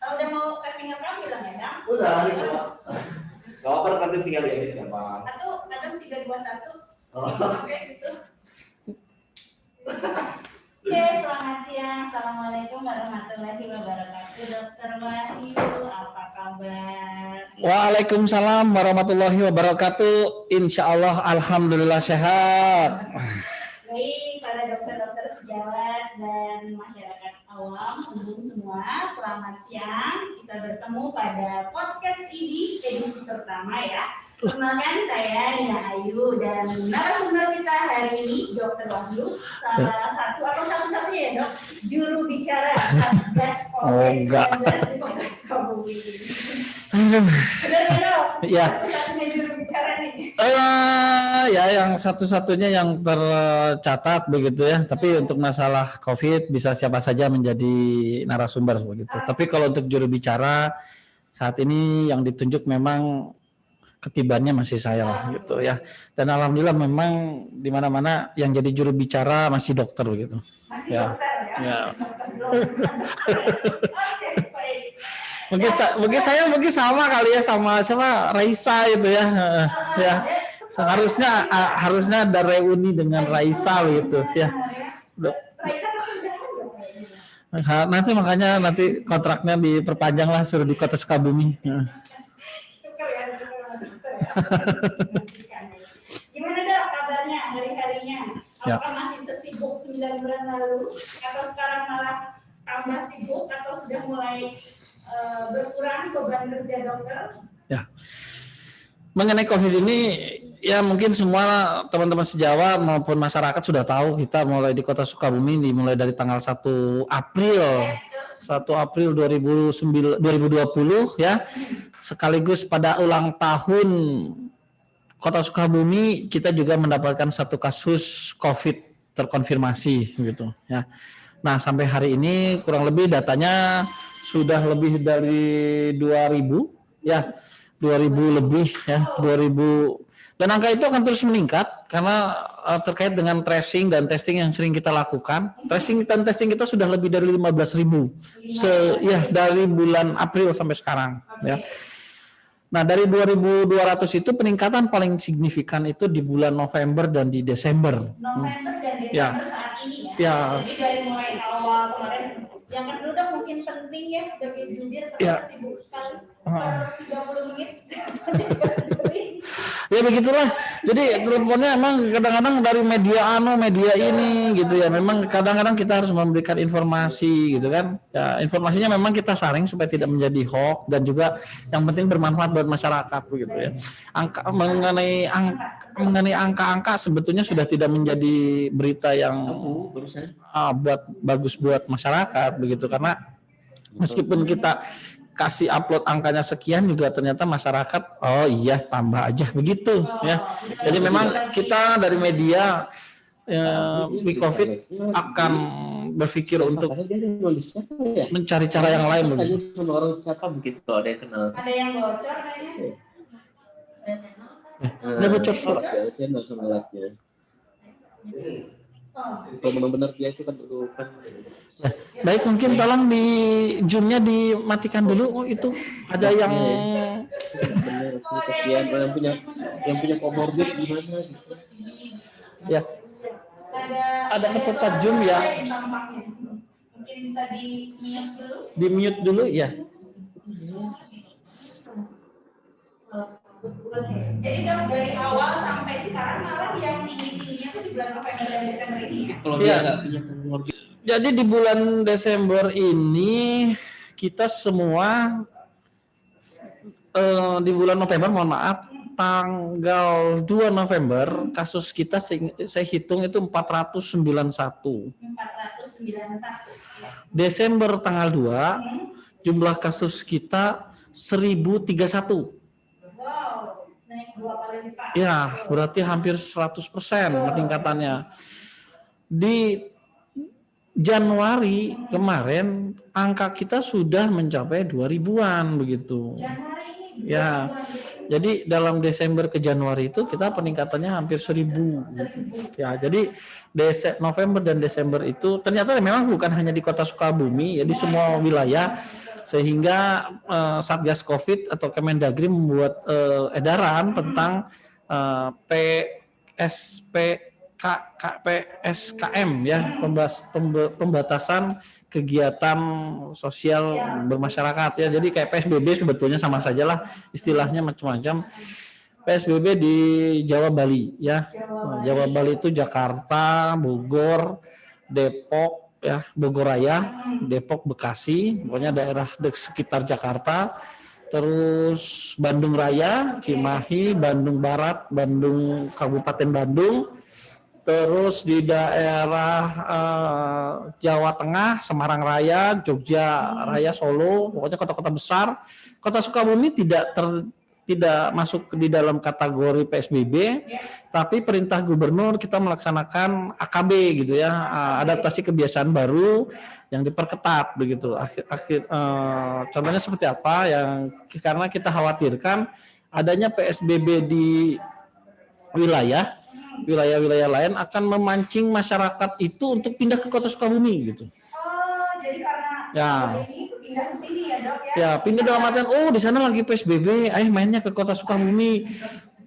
Kalau udah mau tapping apa bilang ya, Dang? Udah, kalau apa nanti tinggal diedit gampang. Atau kadang 321. Oh. Oke, gitu. Oke, selamat siang. Assalamualaikum warahmatullahi wabarakatuh. Dokter Wahyu, apa kabar? Waalaikumsalam warahmatullahi wabarakatuh. Insya Allah, alhamdulillah sehat. Baik, para dokter-dokter sejawat dan masyarakat awam, umum semua, selamat siang. Kita bertemu pada podcast ini, edisi pertama ya. Kenalkan saya Nina Ayu dan narasumber kita hari ini Dokter Wahyu, salah satu atau satu-satunya ya dok, juru bicara Satgas COVID-19 di Kota Sukabumi. Benar ya dok? Ya. Satu-satunya juru bicara nih. Ya, yang satu-satunya yang tercatat begitu ya. Tapi untuk masalah COVID bisa siapa saja menjadi narasumber begitu. Tapi kalau untuk juru bicara saat ini yang ditunjuk memang ketibannya masih saya lah gitu ya. Dan alhamdulillah memang di mana-mana yang jadi juru bicara masih dokter begitu. Masih Ya. dokter ya? Ya. Oke, baik. Mungkin sama kali ya sama Raisa itu ya. Ya. Harusnya ada reuni dengan Raisa gitu ya. Raisa kan udah Nanti makanya kontraknya diperpanjang lah, suruh di Kota Sukabumi. Gimana dok kabarnya hari-harinya? Ya. Apakah masih sesibuk 9 bulan lalu? Atau sekarang malah tambah sibuk? Atau sudah mulai berkurang beban kerja dokter? Ya. Mengenai COVID ini, ya mungkin semua teman-teman sejawat maupun masyarakat sudah tahu kita mulai di Kota Sukabumi dimulai dari tanggal 1 April 2020 ya. Sekaligus pada ulang tahun Kota Sukabumi kita juga mendapatkan satu kasus COVID terkonfirmasi gitu ya. Nah, sampai hari ini kurang lebih datanya sudah lebih dari 2000 ya. 2000 lebih ya, 2000, dan angka itu akan terus meningkat karena terkait dengan tracing dan testing yang sering kita lakukan. Tracing dan testing kita sudah lebih dari 15.000 dari bulan April sampai sekarang ya. Nah, dari 2.200 itu peningkatan paling signifikan itu di bulan November dan di Desember. November dan Desember Ya. saat ini ya. Ya. Jadi dari mulai awal kemarin yang kedua mungkin penting ya sebagai jubir ternyata sibuk sekali per 30 menit. Ya begitulah. Jadi teleponnya emang kadang-kadang dari media ini gitu ya. Memang kadang-kadang kita harus memberikan informasi gitu kan. Ya, informasinya memang kita saring supaya tidak menjadi hoax dan juga yang penting bermanfaat buat masyarakat begitu ya. Mengenai angka-angka sebetulnya sudah tidak menjadi berita yang bagus buat masyarakat begitu, karena meskipun kita kasih upload angkanya sekian juga ternyata masyarakat tambah aja begitu ya. Jadi memang kita dari media COVID akan berpikir untuk mencari cara yang lain begitu. Orang siapa begitu ada yang kenal. Ada yang bocor kayaknya. Ada bocor sama latnya. Kalau benar-benar dia itu kan dulu kan. Baik, mungkin tolong di zoom-nya dimatikan dulu. Itu ada yang benar kesian yang punya comorbid gimana gitu. Ya. Ada peserta zoom ya. Mungkin bisa di-mute dulu. Di-mute dulu ya. Oke. Jadi dari awal sampai sekarang malah yang tinggi-tingginya itu di bulan November dan Desember ini ya? Kalau dia nggak punya comorbid. Jadi di bulan Desember ini kita semua di bulan November, mohon maaf, tanggal 2 November kasus kita saya hitung itu 491. 491. Desember tanggal 2 jumlah kasus kita 1031. Wow, naik 2 kali lipat. Ya, berarti hampir 100% peningkatannya. Di Januari kemarin angka kita sudah mencapai 2000-an begitu. Januari ini. Ya. Jadi dalam Desember ke Januari itu kita peningkatannya hampir 1000. Ya, jadi November dan Desember itu ternyata memang bukan hanya di Kota Sukabumi ya, di semua wilayah Sehingga Satgas Covid atau Kemendagri membuat edaran tentang PSKM ya, pembatasan kegiatan sosial bermasyarakat ya. Jadi kayak PSBB sebetulnya sama sajalah, istilahnya macam-macam. PSBB di Jawa Bali ya. Jawa Bali itu Jakarta, Bogor, Depok ya, Bogor Raya, Depok, Bekasi, pokoknya daerah sekitar Jakarta. Terus Bandung Raya, Cimahi, Bandung Barat, Bandung Kabupaten Bandung. Terus di daerah Jawa Tengah, Semarang Raya, Jogja Raya, Solo, pokoknya kota-kota besar. Kota Sukabumi tidak masuk di dalam kategori PSBB, tapi perintah gubernur kita melaksanakan AKB gitu ya, adaptasi kebiasaan baru yang diperketat begitu. Contohnya seperti apa? Yang karena kita khawatirkan adanya PSBB di wilayah-wilayah lain akan memancing masyarakat itu untuk pindah ke Kota Sukabumi gitu. Oh, jadi karena ini pindah ke sini ya, Dok ya? Ya, pindah dalam artian di sana lagi PSBB, mainnya ke Kota Sukabumi.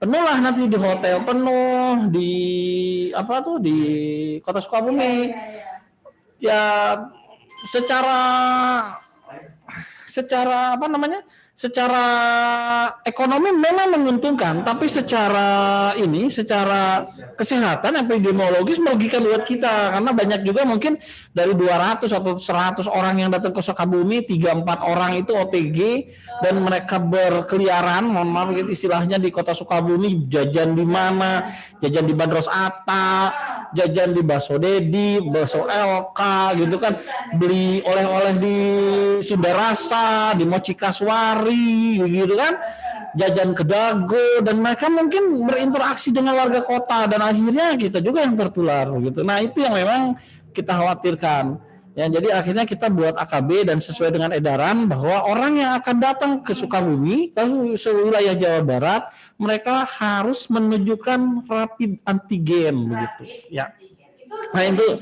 Penuh lah nanti di hotel penuh, di Kota Sukabumi. Ya, secara secara ekonomi memang menguntungkan, tapi secara kesehatan epidemiologis merugikan buat kita, karena banyak juga mungkin dari 200 atau 100 orang yang datang ke Sukabumi, 3-4 orang itu OTG dan mereka berkeliaran, mohon maaf istilahnya, di Kota Sukabumi, jajan di mana, jajan di Bandros Atta, jajan di Bakso Dedi, Bakso LK gitu kan, beli oleh-oleh di Sunda Rasa, di Mochi Kaswari gitu kan, jajan ke Dago, dan mereka mungkin berinteraksi dengan warga kota dan akhirnya kita juga yang tertular gitu. Nah, itu yang memang kita khawatirkan. Ya, jadi akhirnya kita buat AKB dan sesuai dengan edaran bahwa orang yang akan datang ke Sukabumi, ke wilayah Jawa Barat, mereka harus menunjukkan rapid antigen begitu. Ya. Nah, itu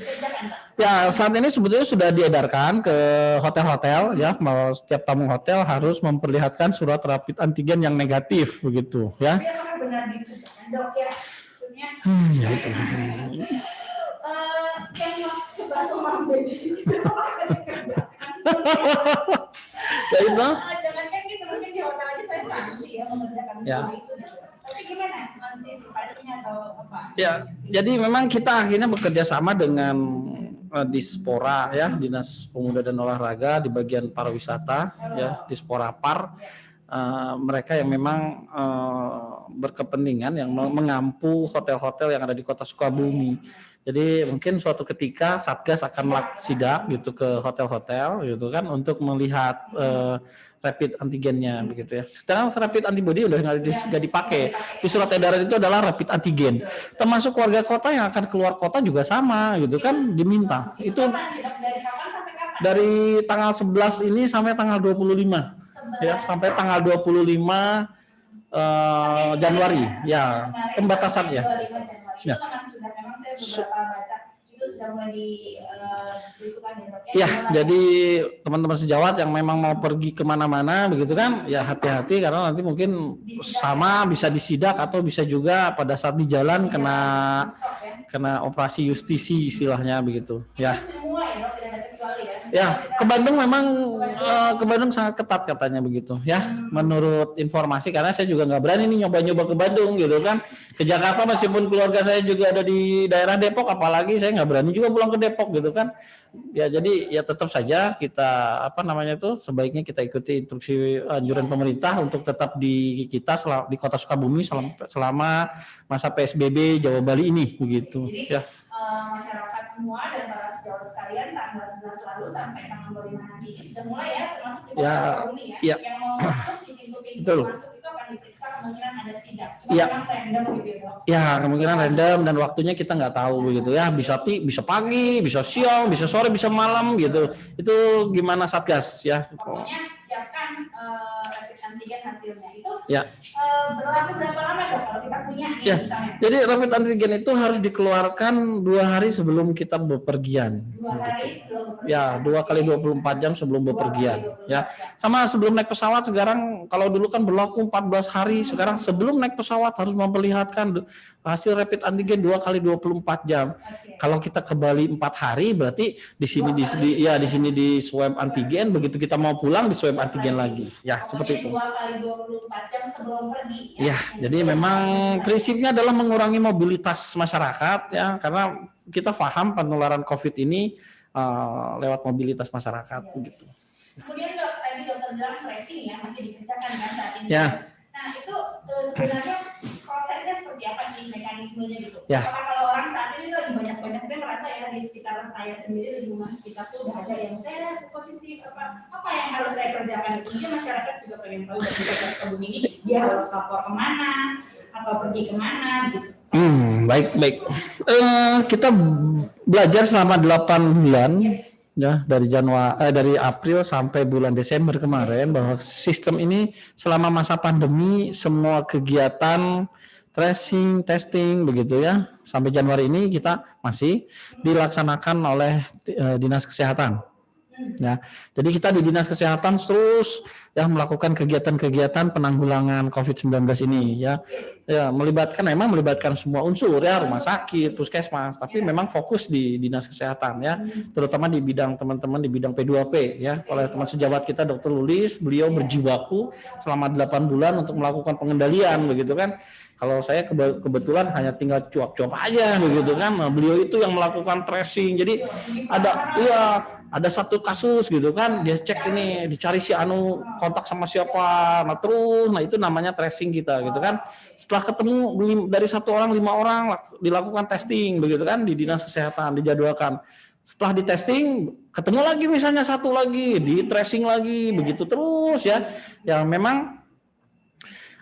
ya saat ini sebetulnya sudah diedarkan ke hotel-hotel ya, mau setiap tamu hotel harus memperlihatkan surat rapid antigen yang negatif begitu ya. Tapi apakah benar dikerjakan, Dok ya? Maksudnya Ya itu. yang ke Bakso Mambedi itu apakah dikerjakan? Ya itu. Jangan kan gitu, mungkin di hotel aja saya sanksi ya mengerjakan semua itu. Tapi gimana antisipasinya atau apa? Ya, jadi memang kita akhirnya bekerja sama dengan Dispora ya, Dinas Pemuda dan Olahraga di bagian pariwisata ya, Dispora Par. Mereka yang memang berkepentingan yang mengampu hotel-hotel yang ada di Kota Sukabumi. Jadi mungkin suatu ketika Satgas akan sidak gitu ke hotel-hotel gitu kan untuk melihat rapid antigennya begitu ya. Sekarang rapid antibody udah nggak dipakai. Di surat edaran itu adalah rapid antigen. Termasuk warga kota yang akan keluar kota juga sama gitu kan diminta. Itu dari tanggal 11 ini sampai tanggal 25 ya, sampai tanggal 25 Januari ya pembatasan ya. Ya. Ya, jadi teman-teman sejawat yang memang mau pergi kemana-mana begitu kan, ya hati-hati karena nanti mungkin sama bisa disidak atau bisa juga pada saat di jalan kena operasi justisi istilahnya begitu. Ya. Ya, ke Bandung memang ke Bandung sangat ketat katanya begitu ya. Menurut informasi, karena saya juga nggak berani nih nyoba-nyoba ke Bandung gitu kan. Ke Jakarta meskipun keluarga saya juga ada di daerah Depok, apalagi saya nggak berani juga pulang ke Depok gitu kan. Ya jadi ya tetap saja kita sebaiknya kita ikuti instruksi anjuran pemerintah untuk tetap di Kota Sukabumi selama masa PSBB Jawa Bali ini begitu. Jadi, ya. Masyarakat semua dan para sejawat sekalian tanggal 11 lalu sampai tanggal 25 nanti ini sudah mulai ya, termasuk di Kota Sukabumi ya. Yang mau masuk di pintu-pintu masuk itu akan diperiksa, kemungkinan ada sidak. Random gitu ya, Dok. Ya, kemungkinan random dan waktunya kita nggak tahu begitu ya. Bisa pagi, bisa siang, bisa sore, bisa malam gitu. Itu gimana Satgas ya. Pokoknya siapkan rapid antigen hasilnya itu. Ya. Berlaku berapa lama, Dok, kalau kita punya ya. misalnya? Jadi rapid antigen itu harus dikeluarkan 2 hari sebelum kita bepergian. 2 hari sebelum bepergian. Ya, 2 kali 24 jam sebelum bepergian. Ya, sama sebelum naik pesawat sekarang kalau dulu kan berlaku 14 hari, sekarang sebelum naik pesawat harus memperlihatkan hasil rapid antigen 2 kali 24 jam. Kalau kita ke Bali 4 hari, berarti di sini di sini di swab antigen, begitu kita mau pulang di swab antigen lagi. Ya, seperti itu. 2 kali 24 jam sebelum pergi. Ya, jadi memang prinsipnya adalah mengurangi mobilitas masyarakat ya, karena kita paham penularan COVID ini lewat mobilitas masyarakat begitu. Kemudian tadi dokter bilang tracing ya masih dikerjakan kan saat ini. Ya. Nah itu sebenarnya prosesnya seperti apa sih mekanismenya gitu? Ya. Apakah kalau orang saat ini lagi banyak saya merasa ya di sekitar saya sendiri di rumah sekitar tuh udah ada yang saya positif apa yang harus saya kerjakan itu? Mungkin masyarakat juga pengen tahu dari Dokter Sukabumi ini dia harus lapor kemana atau pergi kemana gitu. Baik. Kita belajar selama 8 bulan ya dari April sampai bulan Desember kemarin bahwa sistem ini selama masa pandemi semua kegiatan tracing, testing begitu ya sampai Januari ini kita masih dilaksanakan oleh Dinas Kesehatan. Ya, jadi kita di Dinas Kesehatan terus ya melakukan kegiatan-kegiatan penanggulangan COVID-19 ini ya melibatkan semua unsur ya rumah sakit, puskesmas, tapi memang fokus di Dinas Kesehatan ya, terutama di bidang teman-teman di bidang P2P ya, oleh teman sejawat kita Dr. Lulis, beliau berjibaku selama 8 bulan untuk melakukan pengendalian begitu kan. Kalau saya kebetulan hanya tinggal cuap-cuap aja begitu kan. Nah, beliau itu yang melakukan tracing. Jadi ada satu kasus gitu kan, dia cek ini, dicari si anu kontak sama siapa. Nah itu namanya tracing kita gitu kan. Setelah ketemu dari 1 orang 5 orang dilakukan testing begitu kan di Dinas Kesehatan dijadwalkan. Setelah di testing ketemu lagi misalnya 1 lagi, di tracing lagi begitu terus ya. Yang memang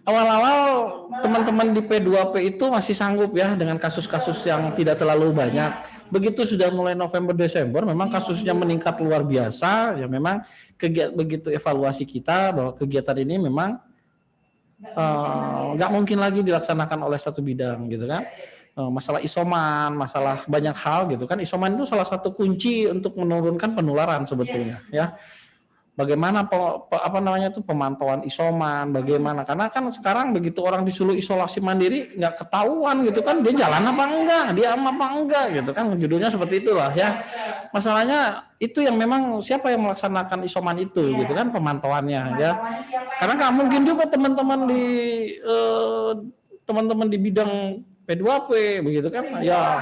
awal-awal teman-teman di P2P itu masih sanggup ya dengan kasus-kasus yang tidak terlalu banyak. Begitu sudah mulai November Desember memang kasusnya meningkat luar biasa ya, memang begitu evaluasi kita bahwa kegiatan ini memang nggak mungkin lagi dilaksanakan oleh satu bidang gitu kan. Masalah isoman, masalah banyak hal gitu kan. Isoman itu salah satu kunci untuk menurunkan penularan sebetulnya ya. Bagaimana pemantauan isoman, bagaimana, karena kan sekarang begitu orang disuruh isolasi mandiri nggak ketahuan gitu kan, dia jalan apa enggak, dia apa enggak gitu kan, judulnya seperti itulah ya. Masalahnya itu yang memang siapa yang melaksanakan isoman itu gitu kan, pemantauannya ya. Karena nggak mungkin juga teman-teman di bidang P2P begitu kan ya,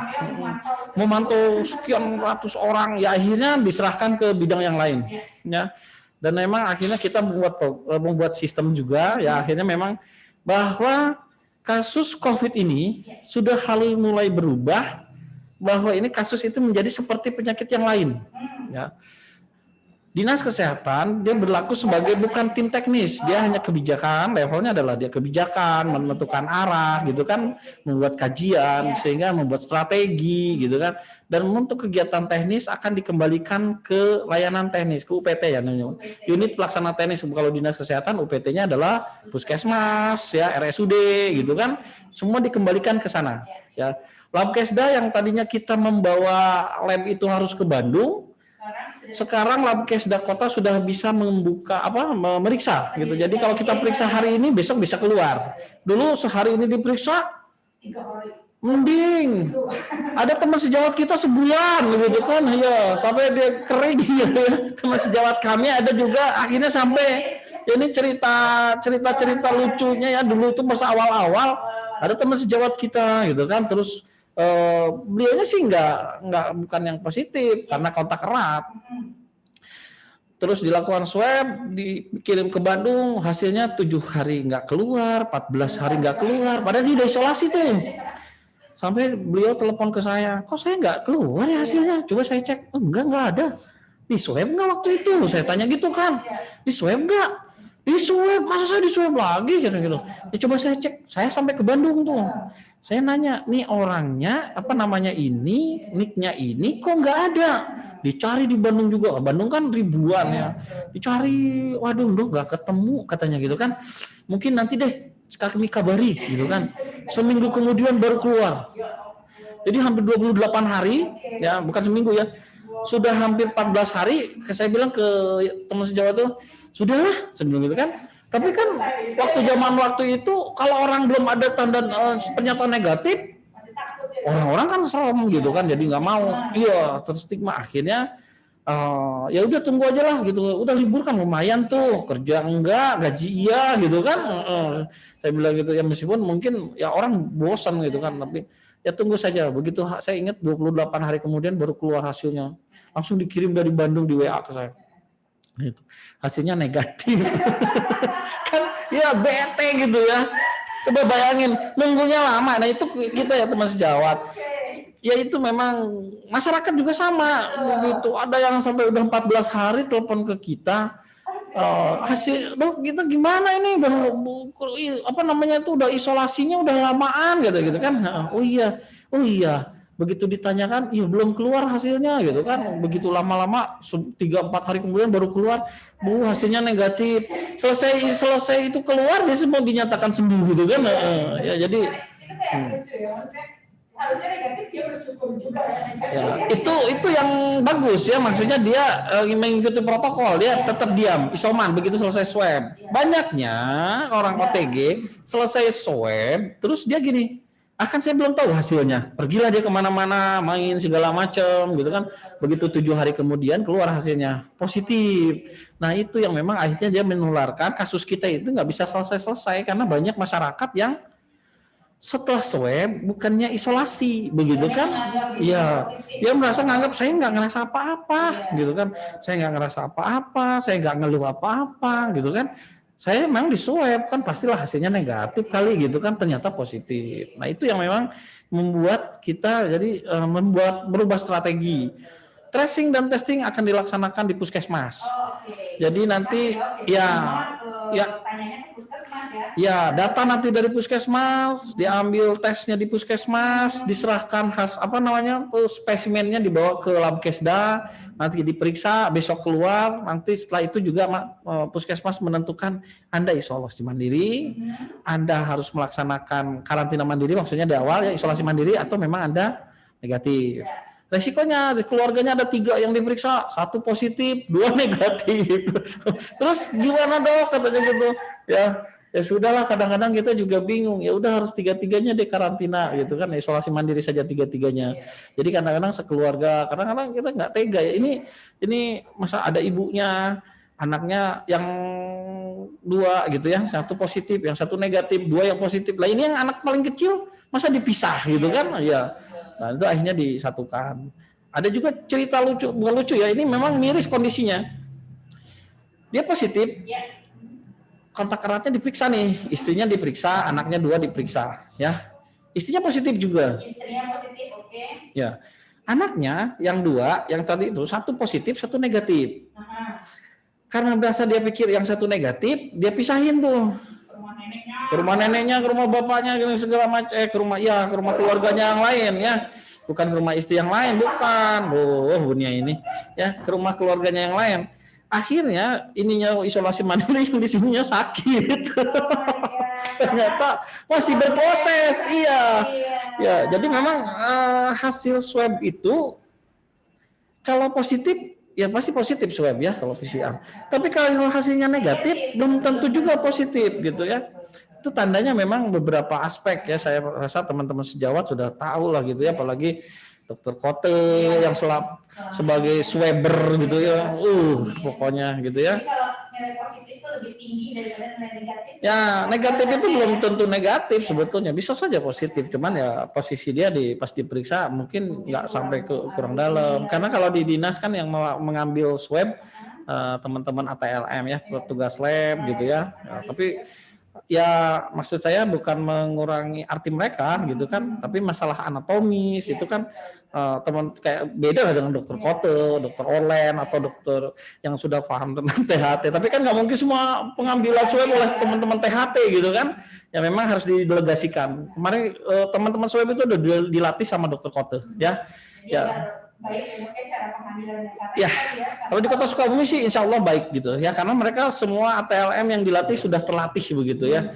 memantau sekian ratus orang ya, akhirnya diserahkan ke bidang yang lain ya. Dan memang akhirnya kita membuat sistem juga ya, akhirnya memang bahwa kasus COVID ini sudah mulai berubah, bahwa ini kasus itu menjadi seperti penyakit yang lain ya. Dinas Kesehatan dia berlaku sebagai bukan tim teknis, dia hanya kebijakan, levelnya adalah dia kebijakan, menentukan arah gitu kan, membuat kajian sehingga membuat strategi gitu kan. Dan untuk kegiatan teknis akan dikembalikan ke layanan teknis, ke UPT ya namanya. Unit pelaksana teknis. Kalau Dinas Kesehatan UPT-nya adalah puskesmas ya, RSUD gitu kan. Semua dikembalikan ke sana ya. Labkesda yang tadinya kita membawa lab itu harus ke Bandung, sekarang Labkesda Kota sudah bisa memeriksa gitu. Jadi kalau kita periksa hari ini besok bisa keluar. Dulu sehari ini diperiksa 3 hari. Mending. Ada teman sejawat kita sebulan gitu kan, ya sampai dia kering gitu ya. Teman sejawat kami ada juga akhirnya sampai ini cerita lucunya ya, dulu itu masa awal-awal ada teman sejawat kita gitu kan, terus beliaunya sih bukan yang positif karena kontak erat. Terus dilakukan swab, dikirim ke Bandung, hasilnya 7 hari nggak keluar, 14 hari nggak keluar, padahal dia udah isolasi tuh. Sampai beliau telepon ke saya, kok saya nggak keluar ya hasilnya? Coba saya cek, enggak ada. Di swab nggak waktu itu? Saya tanya gitu kan, di swab nggak? Di swab, masa saya di swab lagi? Gitu. Ya, coba saya cek, saya sampai ke Bandung tuh. Saya nanya, nih orangnya, nicknya ini kok nggak ada? Dicari di Bandung juga, Bandung kan ribuan ya. Dicari, waduh nggak ketemu katanya gitu kan. Mungkin nanti deh kami kabari gitu kan. Seminggu kemudian baru keluar. Jadi hampir 28 hari, ya bukan seminggu ya. sudah hampir 14 hari, saya bilang ke teman sejawat tuh, sudahlah, sebelum itu kan. Tapi kan waktu itu kalau orang belum ada tanda pernyataan negatif, orang-orang kan serem gitu kan, jadi nggak mau. Iya, terstigma akhirnya. Ya udah tunggu aja lah gitu, udah libur kan lumayan tuh, kerja enggak, gaji iya gitu kan. Saya bilang gitu ya, meskipun mungkin ya orang bosan gitu kan, tapi ya tunggu saja. Begitu saya ingat 28 hari kemudian baru keluar hasilnya, langsung dikirim dari Bandung di WA ke saya. Gitu. Hasilnya negatif. Kan ya bete gitu ya. Coba bayangin nunggunya lama. Nah itu kita ya teman sejawat. Ya itu memang masyarakat juga sama begitu. Ada yang sampai udah 14 hari telepon ke kita, hasil dok kita gimana ini, apa namanya itu udah isolasinya udah lamaan gitu kan. Oh iya begitu ditanyakan ya belum keluar hasilnya gitu kan. Begitu lama-lama 3-4 hari kemudian baru keluar, Bu hasilnya negatif. Selesai itu keluar dia semua dinyatakan sembuh gitu kan. Ya jadi harusnya negatif dia bersyukur juga ya, itu yang bagus ya, maksudnya dia mengikuti protokol, dia tetap diam isoman begitu selesai swab. Banyaknya orang OTG selesai swab terus dia gini, akan saya belum tahu hasilnya, pergilah dia kemana-mana main segala macam gitu kan. Begitu 7 hari kemudian keluar hasilnya positif. Nah itu yang memang akhirnya dia menularkan. Kasus kita itu nggak bisa selesai karena banyak masyarakat yang setelah swab bukannya isolasi begitu kan, ya dia merasa nganggap saya nggak ngerasa apa-apa gitu kan, saya nggak ngerasa apa-apa, saya nggak ngeluh apa-apa gitu kan, saya memang di swab kan pastilah hasilnya negatif kali gitu kan, ternyata positif. Nah itu yang memang membuat kita jadi berubah strategi. Tracing dan testing akan dilaksanakan di puskesmas. Jadi nanti ya data nanti dari puskesmas, diambil tesnya di puskesmas, diserahkan spesimennya dibawa ke Labkesda, nanti diperiksa, besok keluar, nanti setelah itu juga puskesmas menentukan Anda isolasi mandiri, Anda harus melaksanakan karantina mandiri, maksudnya di awal ya isolasi mandiri, atau memang Anda negatif. Resikonya keluarganya ada 3 yang diperiksa, 1 positif, 2 negatif. Terus gimana dok katanya gitu? Ya sudahlah, kadang-kadang kita juga bingung. Ya udah harus 3-3-nya deh karantina gitu kan, isolasi mandiri saja 3-3-nya. Jadi kadang-kadang sekeluarga, kadang-kadang kita nggak tega ya. Ini masa ada ibunya, anaknya yang 2 gitu ya, 1 positif, yang 1 negatif, 2 yang positif. Lah ini yang anak paling kecil masa dipisah gitu kan? Ya. Nah itu akhirnya disatukan. Ada juga cerita lucu, bukan lucu ya, ini memang miris kondisinya. Dia positif, kontak eratnya diperiksa nih, istrinya diperiksa, anaknya 2 diperiksa, ya. Istrinya positif juga. Istrinya positif, oke. Ya, anaknya yang 2, yang tadi itu 1 positif, 1 negatif. Karena berasa dia pikir yang 1 negatif, dia pisahin tuh. Ke rumah neneknya, ke rumah bapaknya, segala macam, ke rumah keluarganya yang lain ya, bukan ke rumah istri yang lain, bukan, dunia ini ya, ke rumah keluarganya yang lain. Akhirnya ininya isolasi mandiri, yang di sininya sakit, ternyata masih berproses, ya. Jadi memang hasil swab itu kalau positif ya pasti positif swab ya kalau PCR. Tapi kalau hasilnya negatif belum tentu juga positif gitu ya. Itu tandanya memang beberapa aspek ya, saya rasa teman-teman sejawat sudah tahu lah gitu ya, apalagi Dokter Kote yang sebagai swabber gitu ya, pokoknya gitu ya. Jadi kalau nilai positif itu lebih tinggi daripada nilai negatif. Ya negatif itu belum tentu negatif sebetulnya, bisa saja positif, cuman ya posisi dia pas diperiksa mungkin nggak sampai ke kurang dalam, karena kalau di dinas kan yang mengambil swab teman-teman ATLM ya, petugas lab gitu ya, tapi ya maksud saya bukan mengurangi arti mereka gitu kan, tapi masalah anatomis itu kan teman kayak beda lah dengan dokter Kote, dokter Orlen atau dokter yang sudah paham tentang THT. Tapi kan nggak mungkin semua pengambilan swab oleh teman-teman THT gitu kan, ya memang harus didelegasikan. Kemarin teman-teman swab itu udah dilatih sama dokter Kote ya. Baik, mungkin cara pengambilan ya. Kalau di Kota Sukabumi sih insya Allah baik gitu ya, karena mereka semua ATLM yang dilatih sudah terlatih begitu ya,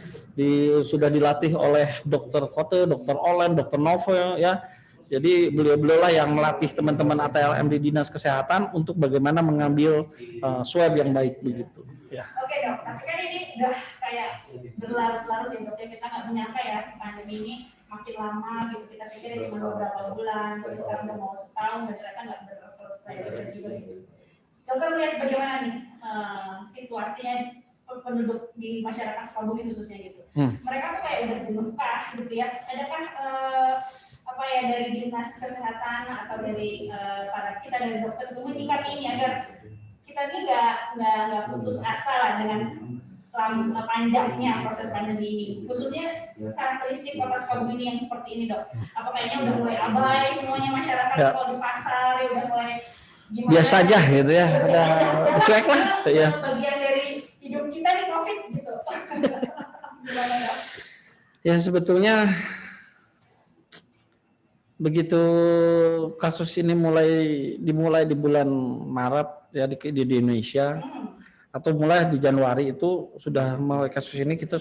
sudah dilatih oleh dokter Kote, dokter Olen, dokter Novel ya, Jadi beliau-beliau lah yang melatih teman-teman ATLM di Dinas Kesehatan untuk bagaimana mengambil swab yang baik begitu. Ya. Oke dok, tapi kan ini udah kayak berlarut-larut ya dok, ya kita nggak menyangka ya pandemi ini makin lama gitu, kita pikir cuma beberapa bulan, tapi sekarang udah mau setahun dan ternyata nggak selesai juga gitu. Dokter lihat bagaimana nih situasinya penduduk di masyarakat Sukabumi khususnya gitu. Mereka tuh kayak udah jenuh kah gitu ya? Adakah apa ya dari dinas kesehatan atau dari para kita dari dokter untuk menyikapi ini agar kita ini nggak putus asa lah dengan panjangnya proses pandemi ini, khususnya karakteristik kota Sukabumi ini yang seperti ini dok. Apa kayaknya udah mulai abai semuanya masyarakat kalau di pasar ya udah mulai gimana? Biasa aja gitu ya, ada cuek lah ya. Bagian dari hidup kita di COVID gitu. Gimana dok? Ya sebetulnya begitu kasus ini dimulai di bulan Maret ya di Indonesia atau mulai di Januari itu sudah mulai kasus ini kita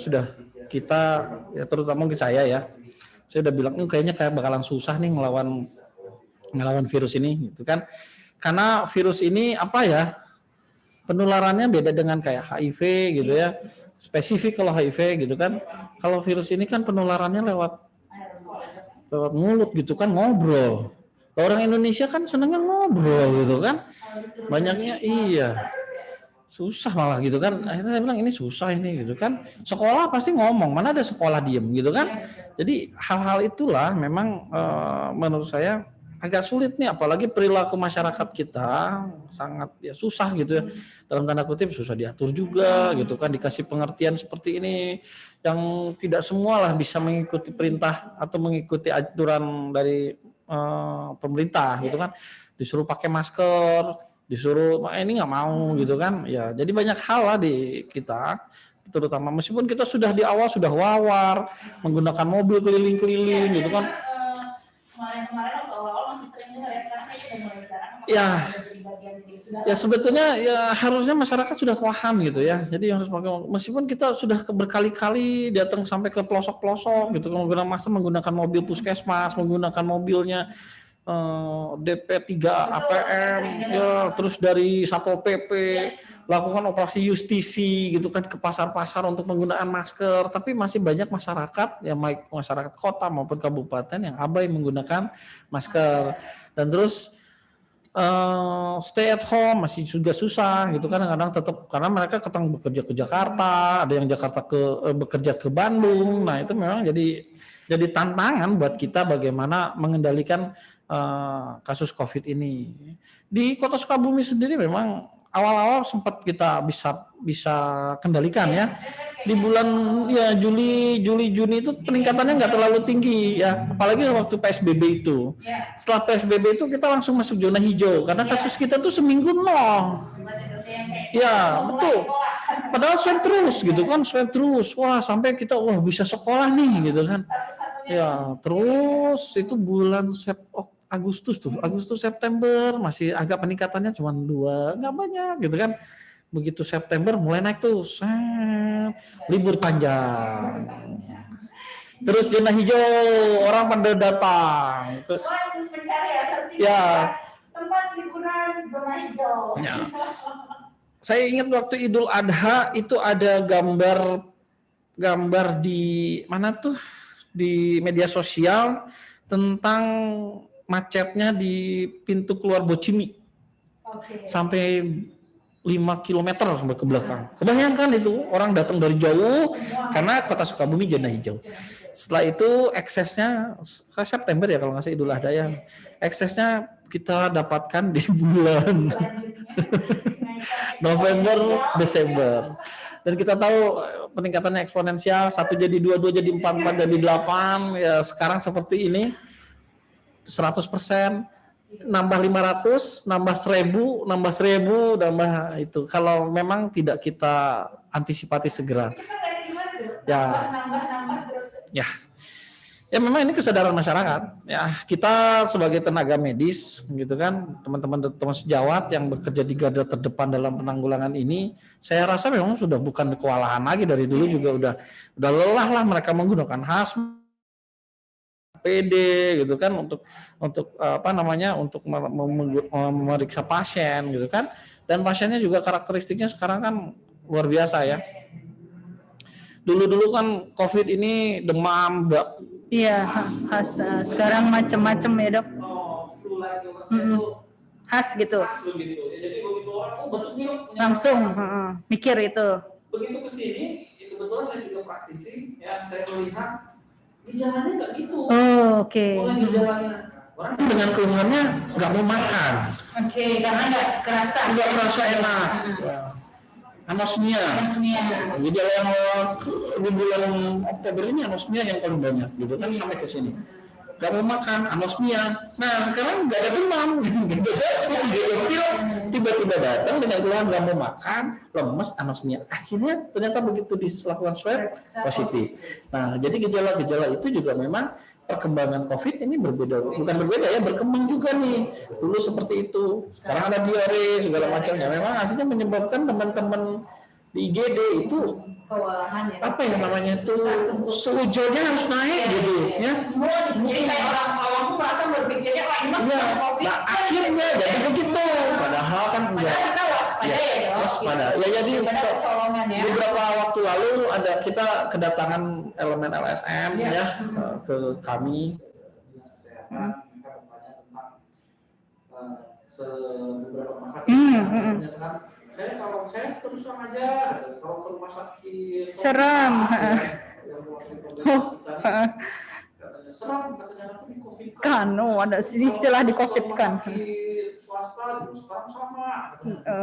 ya terutama ke saya udah bilang kayaknya bakalan susah nih ngelawan virus ini gitu kan, karena virus ini apa ya penularannya beda dengan kayak HIV gitu ya, spesifik kalau HIV gitu kan, kalau virus ini kan penularannya lewat mulut gitu kan, ngobrol. Orang Indonesia kan senangnya ngobrol gitu kan, banyaknya susah malah gitu kan. Akhirnya saya bilang ini susah ini gitu kan. Sekolah pasti ngomong, mana ada sekolah diem gitu kan. Jadi hal-hal itulah memang menurut saya agak sulit nih, apalagi perilaku masyarakat kita sangat ya susah gitu ya. Dalam tanda kutip susah diatur juga gitu kan, dikasih pengertian seperti ini yang tidak semua lah bisa mengikuti perintah atau mengikuti aturan dari pemerintah gitu kan. Disuruh pakai masker, disuruh ini nggak mau gitu kan ya. Jadi banyak hal lah di kita, terutama meskipun kita sudah di awal sudah wawar menggunakan mobil keliling-keliling gitu kan. Kemarin waktu awal masih sering dengar ya, sekarang kayaknya udah mulai jarang. Ya sebetulnya ya harusnya masyarakat sudah paham gitu ya. Jadi harus pakai, meskipun kita sudah berkali-kali datang sampai ke pelosok-pelosok gitu menggunakan masker, menggunakan mobil puskesmas, menggunakan mobilnya DP3 APM ya, terus dari Satpol PP lakukan operasi justisi gitu kan ke pasar-pasar untuk penggunaan masker, tapi masih banyak masyarakat ya, baik masyarakat kota maupun kabupaten yang abai menggunakan masker. Dan terus stay at home masih juga susah gitu kan, kadang-kadang tetap karena mereka bekerja ke Jakarta, ada yang Jakarta bekerja ke Bandung. Nah itu memang jadi tantangan buat kita bagaimana mengendalikan kasus COVID ini. Di Kota Sukabumi sendiri memang awal-awal sempat kita bisa kendalikan ya. Di bulan ya Juli Juni itu peningkatannya nggak terlalu tinggi ya, apalagi waktu PSBB itu. Setelah PSBB itu kita langsung masuk zona hijau karena kasus kita tuh seminggu nol. Ya betul. Padahal swab terus gitu kan, swab terus. Wah sampai kita bisa sekolah nih gitu kan. Ya terus itu bulan Agustus September masih agak peningkatannya cuma 2, nggak banyak gitu kan. Begitu September mulai naik tuh, libur panjang. Terus zona hijau, orang pada datang. Ya. Tempat liburan zona hijau. Ya. Saya ingat waktu Idul Adha itu ada gambar di mana tuh di media sosial tentang macetnya di pintu keluar Bocimi. Sampai 5 km sampai ke belakang. Kebayangkan itu orang datang dari jauh karena Kota Sukabumi zona hijau. Setelah itu eksesnya September ya kalau nggak salah Idul Adha ya. Eksesnya kita dapatkan di bulan November, Desember. Dan kita tahu peningkatannya eksponensial, 1 jadi 2 jadi 4 jadi 8. Ya sekarang seperti ini 100%. Nambah 500, nambah 1000, nambah itu. Kalau memang tidak kita antisipasi segera. Ya. Ya memang ini kesadaran masyarakat. Ya, kita sebagai tenaga medis gitu kan, teman-teman sejawat yang bekerja di garda terdepan dalam penanggulangan ini, saya rasa memang sudah bukan kewalahan lagi, dari dulu juga udah lelah lah mereka menggunakan hazmat, APD gitu kan untuk untuk memeriksa pasien gitu kan. Dan pasiennya juga karakteristiknya sekarang kan luar biasa ya. Dulu kan COVID ini demam, Iya, khas. Sekarang macam-macam ya dok. Khas gitu. begitu. Jadi begitu orang bentuknya Langsung mikir itu. begitu ke sini, kebetulan saya juga praktisi, ya saya melihat gejalanya nggak gitu. Oh, oke. Mulai gejalanya orang dengan keluhannya nggak mau makan. Oke, karena nggak kerasa. Nggak kerasa enak. Anosmia. Gejala yang di bulan Oktober ini anosmia yang paling banyak, gitu kan sampai ke sini. Gak mau makan, anosmia. Nah sekarang gak ada demam, tiba-tiba datang dengan keluhan gak mau makan, lemes, anosmia. Akhirnya ternyata begitu dilakukan swab positif. Nah jadi gejala-gejala itu juga memang perkembangan COVID ini bukan berbeda ya, berkembang juga nih. Dulu seperti itu, sekarang ada diare segala macamnya. Memang akhirnya menyebabkan teman-teman di IGD itu Kewalahan ya. apa ya namanya itu suhu hijaunya harus naik gitu ya. Semua jadi kayak orang awam pun merasa berpikirnya wah ini masih COVID. Nah akhirnya jadi begitu. Padahal kan enggak. Kita waspada ya dok. Waspada. Ya jadi kecolongan ya. beberapa waktu lalu ada kita kedatangan elemen LSM ya ke kami. Beberapa masalah. Kalau saya terus terang aja, kalau ke rumah sakit Seram. Seram katanya nanti di COVID Kan, ada istilah di COVID kan. Swasta sekarang sama.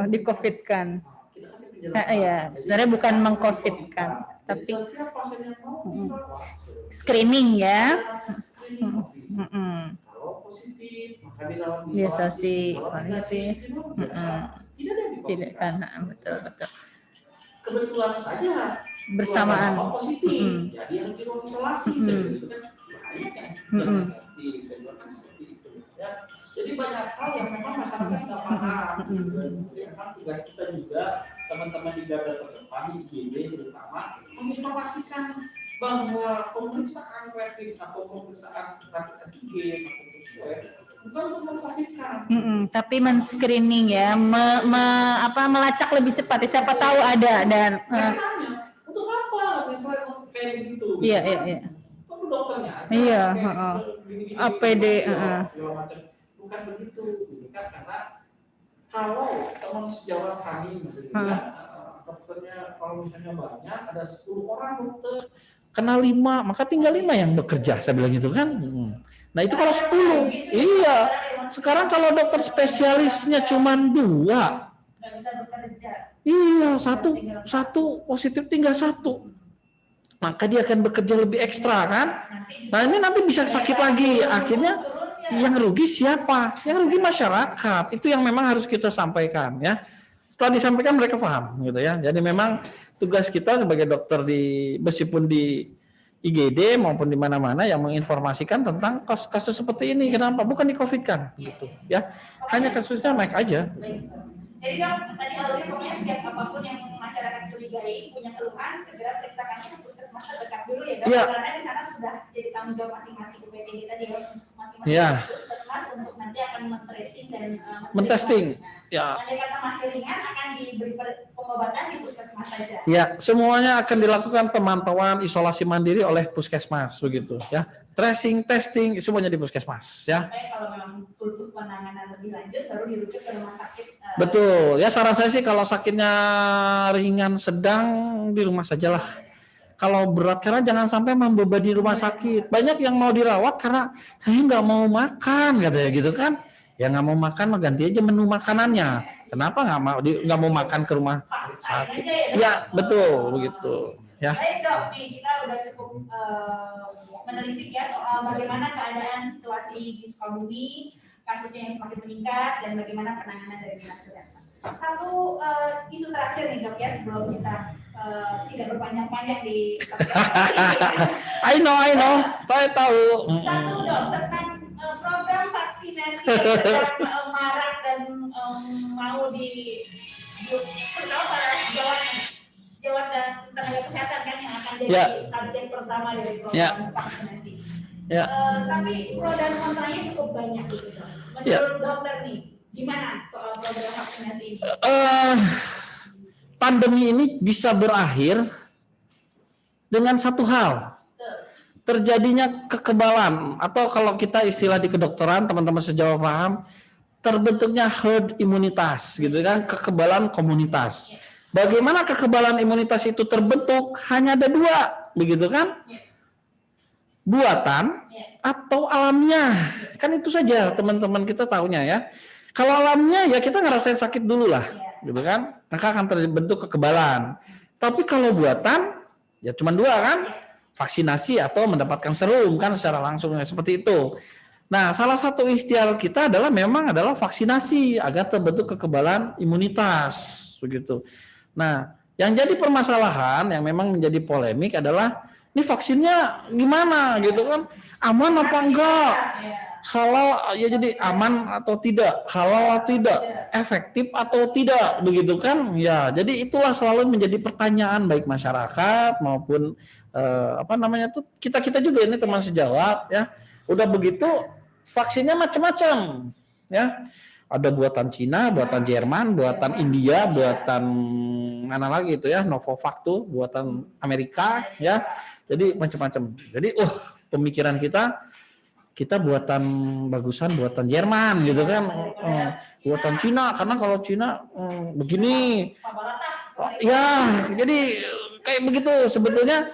Di COVID kan. Kita kasih penjelasan. Ya, sebenarnya bukan meng-COVID kan, tapi setiap pasien yang mau dirawat, screening ya. screening COVID. Kalau positif, maka dirawat di Biasa isolasi. sih, Kalau positif. biasa, tidak ada di Tidak COVID. kan, betul. Kebetulan saja Bersamaan. keluarga Bapak positif, jadi harus di ruang isolasi. Saya bilang, itu kan bahaya kan? Jangan saya bilang kan seperti itu. Ya. Jadi banyak hal yang memang masyarakat nggak paham. Ya kan tugas kita juga teman-teman di garda terdepan di IGD terutama menginformasikan bahwa pemeriksaan rapid atau pemeriksaan rapid antigen atau swab bukan untuk mengkafirkan. Tapi men-screening ya, melacak lebih cepat. Siapa tahu ada dan. Untuk apa? Misalnya kayak begitu. Iya. Tunggu dokternya aja. Iya, Gini-gini, APD. segala macam. Bukan begitu, kan? Karena kalau teman sejawat kami misalnya dokternya kalau misalnya banyak ada 10 orang dokter kena 5 maka tinggal 5 yang bekerja saya bilang gitu kan. Nah itu kalau 10 iya sekarang kalau dokter spesialisnya cuma 2 Nggak bisa bekerja. iya satu positif tinggal 1 maka dia akan bekerja lebih ekstra kan. Nah ini nanti bisa sakit lagi akhirnya yang rugi siapa? Yang rugi masyarakat. Itu yang memang harus kita sampaikan ya. Setelah disampaikan mereka paham gitu ya. Jadi memang tugas kita sebagai dokter meskipun di IGD maupun di mana-mana yang menginformasikan tentang kasus seperti ini. Kenapa? Bukan di COVID kan gitu ya. Hanya kasusnya naik aja. Jadi dok, tadi alurnya pokoknya setiap apapun yang masyarakat curigai punya keluhan segera periksakannya ke puskesmas terdekat dulu ya dok. Iya. Karena di sana sudah jadi tanggung jawab masing-masing UPPD tadi ya, masing-masing Iya. puskesmas untuk nanti akan men-tracing dan Men-testing. Ya. Andai kata masih ringan akan diberi pengobatan di puskesmas saja. Ya, semuanya akan dilakukan pemantauan isolasi mandiri oleh puskesmas begitu ya. Tracing, testing semuanya di puskesmas ya. Sampai kalau memang butuh penanganan lebih lanjut baru dirujuk ke rumah sakit. Betul. Ya saran saya sih kalau sakitnya ringan sedang di rumah sajalah. Kalau berat karena jangan sampai membebani rumah sakit. Banyak yang mau dirawat karena saya nggak mau makan katanya gitu kan. Ya nggak mau makan mah ganti aja menu makanannya. Kenapa nggak mau makan ke rumah sakit? Ya betul begitu. Ya. Baik dok, nih kita udah cukup menelisik ya soal bagaimana keadaan situasi di Sukabumi, kasusnya yang semakin meningkat dan bagaimana penanganan dari dinas kesehatan. Satu isu terakhir nih dok ya sebelum kita tidak berpanjang-panjang di I know. Saya tahu. Satu dok tentang program vaksinasi yang sedang marak dan mau terutama para sejawat dan tenaga kesehatan kan yang akan jadi subjek pertama dari program vaksinasi. Ya. Tapi pro dan kontranya cukup banyak gitu dok. Menurut Ya. dokter nih, gimana soal program vaksinasi ini? Pandemi ini bisa berakhir dengan satu hal, terjadinya kekebalan, atau kalau kita istilah di kedokteran, teman-teman sejauh paham, terbentuknya herd imunitas, gitu kan, kekebalan komunitas. Bagaimana kekebalan imunitas itu terbentuk? Hanya ada dua, begitu kan? Buatan atau alamiah. Kan itu saja teman-teman kita tahunya ya. Kalau alamiah ya kita ngerasain sakit dulu lah, gitu kan? Maka akan terbentuk kekebalan. Tapi kalau buatan ya cuma dua kan? Vaksinasi atau mendapatkan serum kan secara langsung seperti itu. Nah, salah satu ikhtiar kita memang adalah vaksinasi agar terbentuk kekebalan imunitas begitu. Nah, yang jadi permasalahan yang memang menjadi polemik adalah ini vaksinnya gimana gitu kan? Aman apa enggak? Halal ya, jadi aman atau tidak? Halal atau tidak? Efektif atau tidak? Begitu kan? Ya, jadi itulah selalu menjadi pertanyaan baik masyarakat maupun kita juga ini teman sejawat ya. Udah begitu vaksinnya macam-macam ya. Ada buatan Cina, buatan Jerman, buatan India, buatan mana lagi itu ya, Novavax tuh buatan Amerika ya. Jadi macam-macam. Jadi pemikiran kita buatan bagusan buatan Jerman gitu kan. Buatan Cina karena kalau Cina begini. Ya, jadi kayak begitu sebetulnya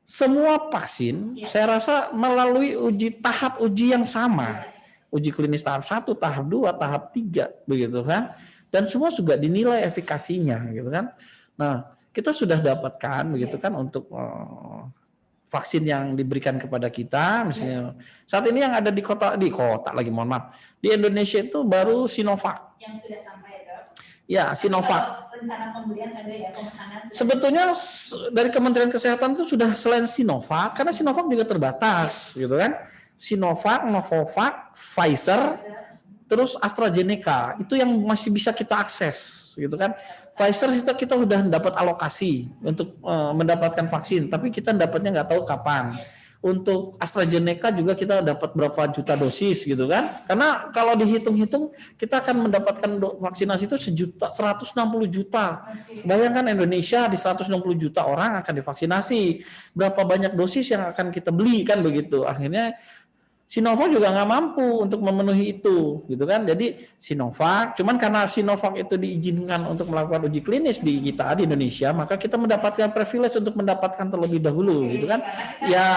semua vaksin saya rasa melalui tahap uji yang sama. Uji klinis tahap 1, tahap 2, tahap 3 begitu kan. Dan semua juga dinilai efikasinya gitu kan. Nah, kita sudah dapatkan begitu kan untuk vaksin yang diberikan kepada kita, misalnya saat ini yang ada di kota lagi, mohon maaf, di Indonesia itu baru Sinovac. Yang sudah sampai dok? Ya, Sinovac. Rencana pembelian ada ya, pemesanan sudah. Sebetulnya dari Kementerian Kesehatan itu sudah selain Sinovac, karena Sinovac juga terbatas, gitu kan? Sinovac, Novavax, Pfizer, terus AstraZeneca itu yang masih bisa kita akses, gitu kan? Pfizer kita sudah dapat alokasi untuk mendapatkan vaksin, tapi kita dapatnya nggak tahu kapan. Untuk AstraZeneca juga kita dapat berapa juta dosis, gitu kan? Karena kalau dihitung-hitung kita akan mendapatkan vaksinasi itu 160 juta. Bayangkan Indonesia di 160 juta orang akan divaksinasi. Berapa banyak dosis yang akan kita beli kan begitu? Akhirnya Sinovac juga nggak mampu untuk memenuhi itu, gitu kan? Jadi Sinovac, cuman karena Sinovac itu diizinkan untuk melakukan uji klinis di kita di Indonesia, maka kita mendapatkan privilege untuk mendapatkan terlebih dahulu, gitu kan? Ya,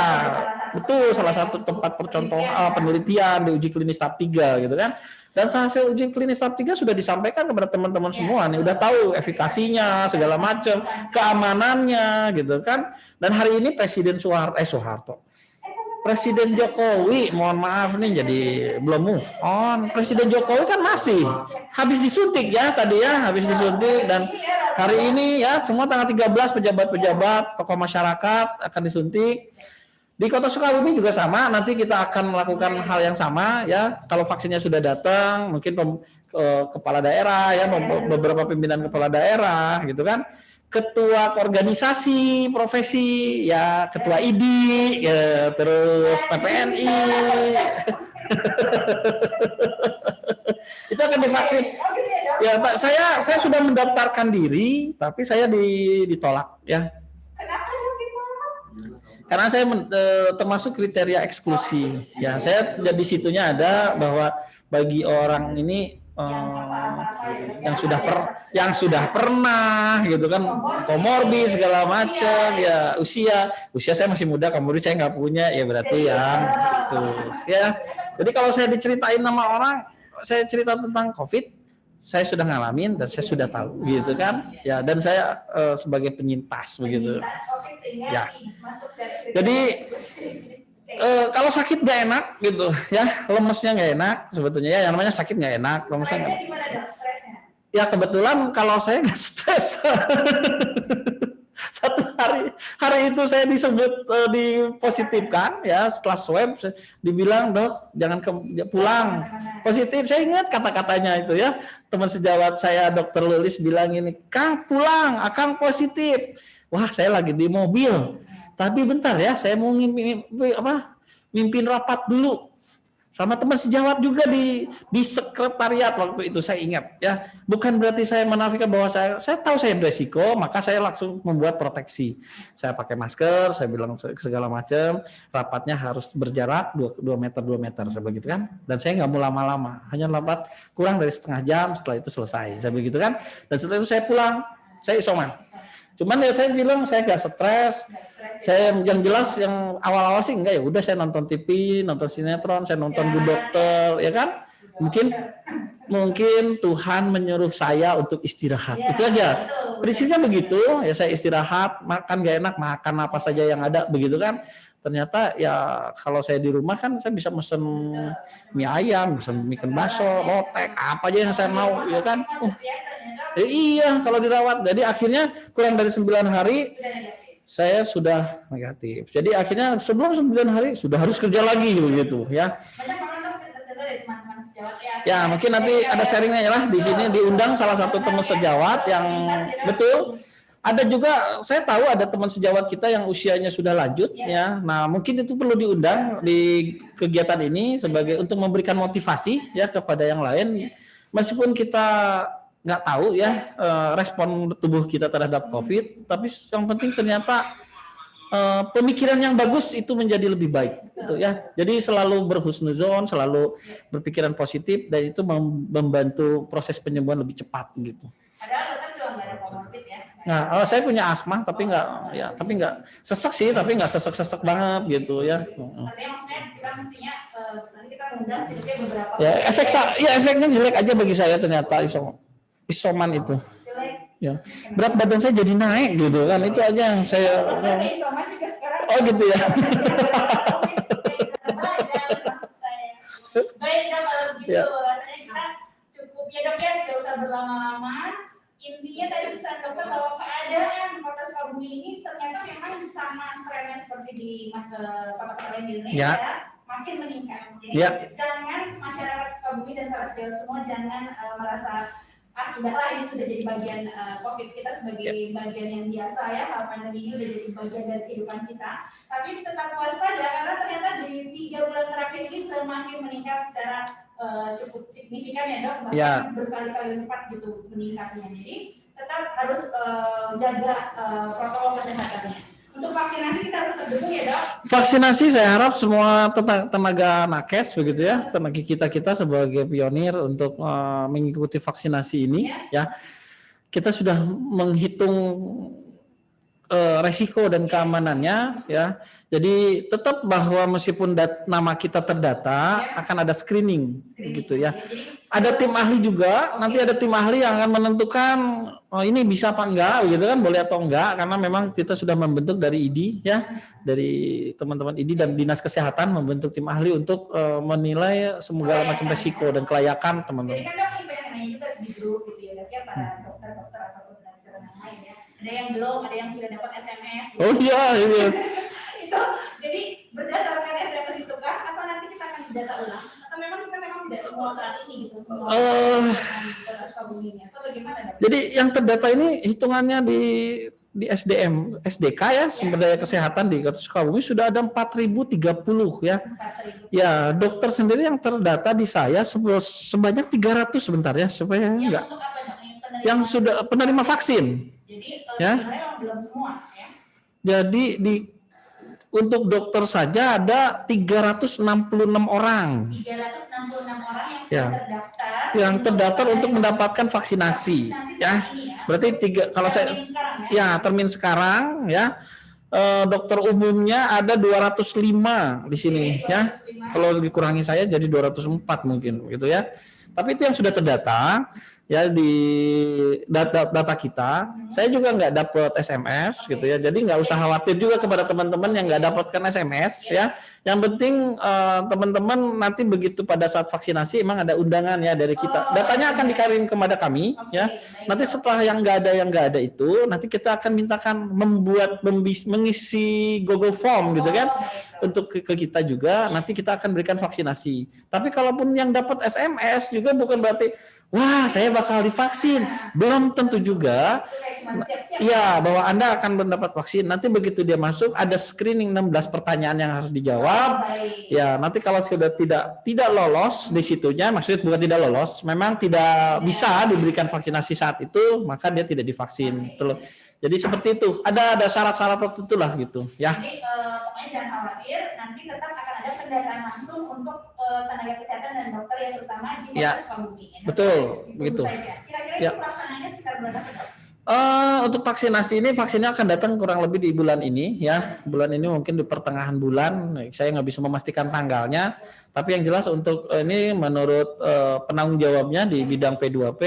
betul, salah satu tempat percontohan penelitian di uji klinis tahap 3, gitu kan? Dan hasil uji klinis tahap 3 sudah disampaikan kepada teman-teman semua nih, udah tahu efikasinya, segala macam, keamanannya, gitu kan? Dan hari ini Presiden Jokowi, mohon maaf nih jadi belum move on. Presiden Jokowi kan masih habis disuntik ya tadi ya, habis disuntik, dan hari ini ya semua tanggal 13 pejabat-pejabat, tokoh masyarakat akan disuntik. Di Kota Sukabumi juga sama, nanti kita akan melakukan hal yang sama ya. Kalau vaksinnya sudah datang, mungkin kepala daerah ya, beberapa pimpinan kepala daerah gitu kan. Ketua organisasi profesi ya, ketua IDI ya, terus PPNI itu akan divaksin ya Pak. Saya sudah mendaftarkan diri tapi saya ditolak ya. Kenapa ditolak? Karena saya termasuk kriteria eksklusi ya. Saya di situnya ada bahwa bagi orang ini yang sudah pernah gitu kan, komorbid segala macam ya, usia saya masih muda, komorbid saya nggak punya ya, berarti ya gitu ya. Jadi kalau saya diceritain sama orang, saya cerita tentang COVID, saya sudah ngalamin dan saya sudah tahu gitu kan ya, dan saya sebagai penyintas begitu ya. Jadi kalau sakit nggak enak gitu ya, lemesnya nggak enak sebetulnya ya, yang namanya sakit nggak enak, lemesnya nggak enak. Ya kebetulan kalau saya nggak stres. Satu hari itu saya disebut dipositifkan ya, setelah swab dibilang dok jangan pulang positif. Saya ingat kata-katanya itu ya, teman sejawat saya Dokter Lulis bilang ini, Kang pulang, Akang positif. Wah saya lagi di mobil. Tapi bentar ya, saya mau mimpin rapat dulu sama teman sejawat juga di sekretariat waktu itu, saya ingat ya. Bukan berarti saya menafikan bahwa saya tahu saya beresiko, maka saya langsung membuat proteksi. Saya pakai masker, saya bilang segala macam, rapatnya harus berjarak 2 meter saya begitu kan. Dan saya nggak mau lama-lama, hanya rapat kurang dari setengah jam, setelah itu selesai, saya begitu kan. Dan setelah itu saya pulang, saya isoman. Cuman ya saya bilang saya nggak stres. Saya yang jelas yang awal-awal sih enggak, ya udah saya nonton TV, nonton sinetron, saya nonton Good Dokter, ya kan? Mungkin Tuhan menyuruh saya untuk istirahat. Itu aja. Prinsipnya begitu, ya saya istirahat, makan gak enak, makan apa saja yang ada, begitu kan? Ternyata ya kalau saya di rumah kan saya bisa mesen mie ayam, mesen mie bakso, lotek, apa aja yang saya mau, ya kan? Iya, kalau dirawat. Jadi akhirnya kurang dari 9 hari saya sudah negatif. Jadi akhirnya sebelum 9 hari sudah harus kerja lagi begitu ya. Ya, mungkin nanti ada sharingnya ya lah di sini, diundang salah satu teman sejawat yang betul. Ada juga, saya tahu ada teman sejawat kita yang usianya sudah lanjut ya. Nah, mungkin itu perlu diundang di kegiatan ini sebagai untuk memberikan motivasi ya kepada yang lain. Meskipun kita nggak tahu ya respon tubuh kita terhadap COVID, tapi yang penting ternyata pemikiran yang bagus itu menjadi lebih baik gitu ya. Jadi selalu berhusnuzon, selalu berpikiran positif, dan itu membantu proses penyembuhan lebih cepat gitu. Padahal dokter juga nggak ada komorbid ya. Nah, saya punya asma tapi nggak sesek sih, tapi nggak sesek banget gitu ya. Artinya maksudnya kita mestinya nanti kita mengundang sedikit beberapa. Ya efeknya jelek aja bagi saya ternyata isoman itu. Ya, berat badan saya jadi naik gitu kan, itu aja yang saya. Oh gitu ya. Baik, kalau begitu rasanya kita cukup ya dok ya, tidak usah berlama-lama. Intinya tadi pesan dokter bahwa keadaan Kota Sukabumi ini ternyata memang sama trennya seperti di kota-kota lain di Indonesia, makin meningkat. Jadi jangan masyarakat Sukabumi dan Tarasdel semua jangan merasa sudahlah ini sudah jadi bagian COVID, kita sebagai bagian yang biasa ya, pandemi ini sudah jadi bagian dari kehidupan kita. Tapi tetap waspada karena ternyata di 3 bulan terakhir ini semakin meningkat secara cukup signifikan ya dok, bahkan berkali-kali lipat gitu meningkatnya. Jadi tetap harus jaga protokol kesehatannya. Untuk vaksinasi kita harus tetap dukung ya dok. Vaksinasi saya harap semua tenaga nakes begitu ya, tenaga kita sebagai pionir untuk mengikuti vaksinasi ini ya. Kita sudah menghitung resiko dan keamanannya ya. Jadi tetap bahwa meskipun nama kita terdata akan ada screening gitu ya. Ada tim ahli juga, nanti ada tim ahli yang akan menentukan ini bisa apa enggak gitu kan, boleh atau enggak, karena memang kita sudah membentuk dari ID ya, dari teman-teman ID dan Dinas Kesehatan membentuk tim ahli untuk menilai segala macam resiko dan kelayakan teman-teman. Jadi kan dok ini banyak nanya juga di grup gitu ya, dok ya, para dokter-dokter ataupun tenaga kesehatan yang lain ya. Ada yang belum, ada yang sudah dapat SMS. Gitu. Oh iya. Itu jadi berdasarkan SMS itu kah atau nanti kita akan data ulang atau memang kita tidak semua saat ini gitu semua data Sukabumi atau bagaimana? Jadi yang terdata ini hitungannya di SDK ya, sumber daya kesehatan di Kota Sukabumi sudah ada 4.030 ya. 4.000. Ya, dokter sendiri yang terdata di saya sebanyak 300 sebentar ya, supaya enggak. Untuk apa, yang sudah penerima vaksin. Jadi ya. Sebenarnya belum semua ya. Jadi untuk dokter saja ada 366 orang. 366 orang yang sudah terdaftar. Yang terdaftar untuk mendapatkan vaksinasi ya. Berarti kalau saya termin sekarang ya. Dokter umumnya ada 205 di sini ya. Kalau dikurangi saya jadi 204 mungkin gitu ya. Tapi itu yang sudah terdata ya di data kita. Saya juga nggak dapat SMS gitu ya, jadi nggak usah khawatir juga kepada teman-teman yang nggak dapatkan SMS ya. Yang penting teman-teman nanti begitu pada saat vaksinasi emang ada undangan ya dari kita, datanya akan dikirim kepada kami ya. Nanti setelah yang nggak ada itu nanti kita akan mintakan mengisi Google Form gitu kan untuk ke kita juga, nanti kita akan berikan vaksinasi. Tapi kalaupun yang dapat SMS juga bukan berarti wah saya bakal divaksin, belum tentu juga Cuma siap-siap. Iya, bahwa Anda akan mendapat vaksin. Nanti begitu dia masuk ada screening 16 pertanyaan yang harus dijawab. Baik. Ya, nanti kalau sudah tidak lolos di situnya, maksudnya bukan tidak lolos, memang tidak bisa diberikan vaksinasi saat itu, maka dia tidak divaksin. Terus, jadi seperti itu. Ada syarat-syarat tertentu lah gitu, ya. Jadi pokoknya jangan khawatir, nanti tetap akan ada pendataan langsung untuk tenaga kesehatan dan dokter yang terutama di Ya. Polres Sukabumi. Betul, Itu begitu. saja. Kira-kira Ya. itu pelaksanaannya sekitar bulan apa, Dok? Untuk vaksinasi ini, vaksinnya akan datang kurang lebih di bulan ini, ya. Bulan ini mungkin di pertengahan bulan. Saya nggak bisa memastikan tanggalnya, tapi yang jelas untuk ini menurut penanggung jawabnya di bidang P2P,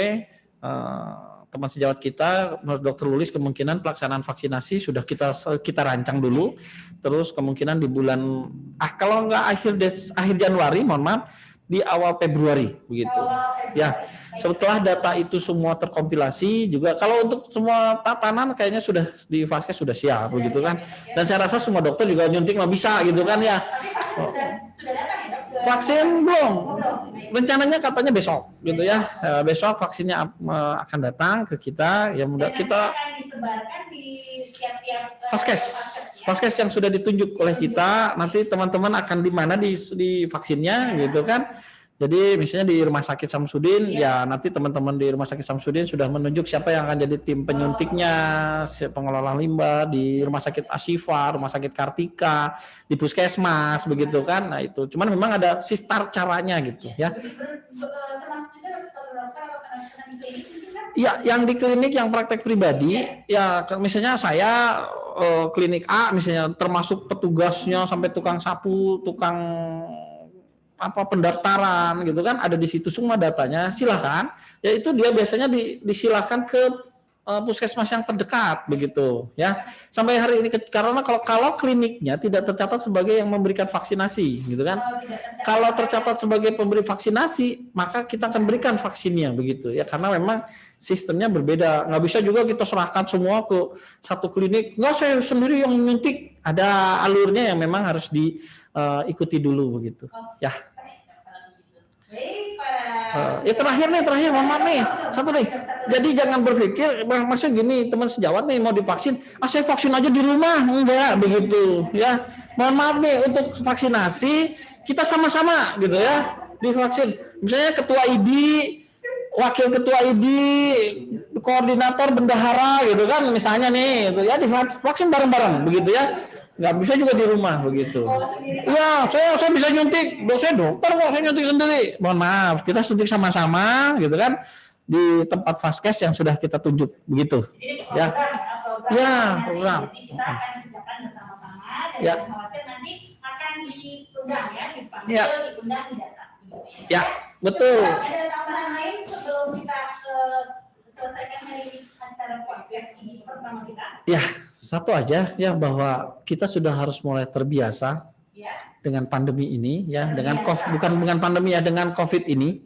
teman sejawat kita, menurut Dr. Lulis, kemungkinan pelaksanaan vaksinasi sudah kita rancang dulu. Terus kemungkinan di bulan, kalau nggak akhir Januari, mohon maaf, di awal Februari begitu. Ya, setelah data itu semua terkompilasi juga, kalau untuk semua tatanan kayaknya sudah di Vaskes sudah siap begitu kan. Dan saya rasa semua dokter juga nyuntik mah bisa gitu kan ya. Tapi vaksin sudah datang ya, Dok? Vaksin belum. Belum. Rencananya katanya besok gitu ya. Besok vaksinnya akan datang ke kita. Ya mudah Dan kita nanti akan disebarkan di setiap Vaskes. ya. Vaskes yang sudah ditunjuk oleh kita, nanti teman-teman akan di mana di vaksinnya gitu kan. Jadi misalnya di Rumah Sakit Samsudin, ya nanti teman-teman di Rumah Sakit Samsudin sudah menunjuk siapa yang akan jadi tim penyuntiknya, pengelola limbah di Rumah Sakit Ashifa, Rumah Sakit Kartika, di Puskesmas begitu kan. Nah itu, cuman memang ada sistar caranya gitu ya. Termasuk juga dokter atau tenaga kesehatan di klinik mungkin kan? Ya, yang di klinik yang praktek pribadi, ya misalnya saya klinik A misalnya, termasuk petugasnya sampai tukang sapu, tukang pendaftaran gitu kan, ada di situ semua datanya, silakan. Ya itu dia biasanya disilakan ke puskesmas yang terdekat begitu ya. Sampai hari ini karena kalau kliniknya tidak tercatat sebagai yang memberikan vaksinasi gitu kan. Kalau tercatat sebagai pemberi vaksinasi, maka kita akan berikan vaksinnya begitu ya, karena memang sistemnya berbeda. Nggak bisa juga kita serahkan semua ke satu klinik. Nggak, saya sendiri yang menyuntik. Ada alurnya yang memang harus diikuti dulu begitu. Ya. Ya terakhir mohon maaf nih, satu nih. Jadi jangan berpikir, maksudnya gini, teman sejawat nih mau divaksin, saya vaksin aja di rumah, enggak begitu ya. Mohon maaf nih, untuk vaksinasi kita sama-sama gitu ya, divaksin. Misalnya ketua ID, wakil ketua ID, koordinator bendahara gitu kan, misalnya nih, itu ya divaksin bareng-bareng begitu ya. Nggak bisa juga di rumah begitu. Ya, saya bisa nyuntik, saya dokter kok, saya nyuntik sendiri. Mohon maaf, kita suntik sama-sama gitu kan di tempat Vaskes yang sudah kita tunjuk begitu. Ya. Ya, program. Jadi kita akan kerjakan bersama-sama dan Ya. jangan khawatir nanti akan diundang ya, dipanggil, Ya. diundang, didatang. Ya, betul. Ada tambahan lain sebelum kita selesaikan hari acara podcast ini pertama kita? Ya, satu aja ya, bahwa kita sudah harus mulai terbiasa Ya. dengan pandemi ini ya, dengan bukan pandemi ya, dengan COVID ini.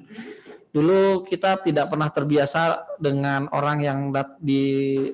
Dulu kita tidak pernah terbiasa dengan orang yang di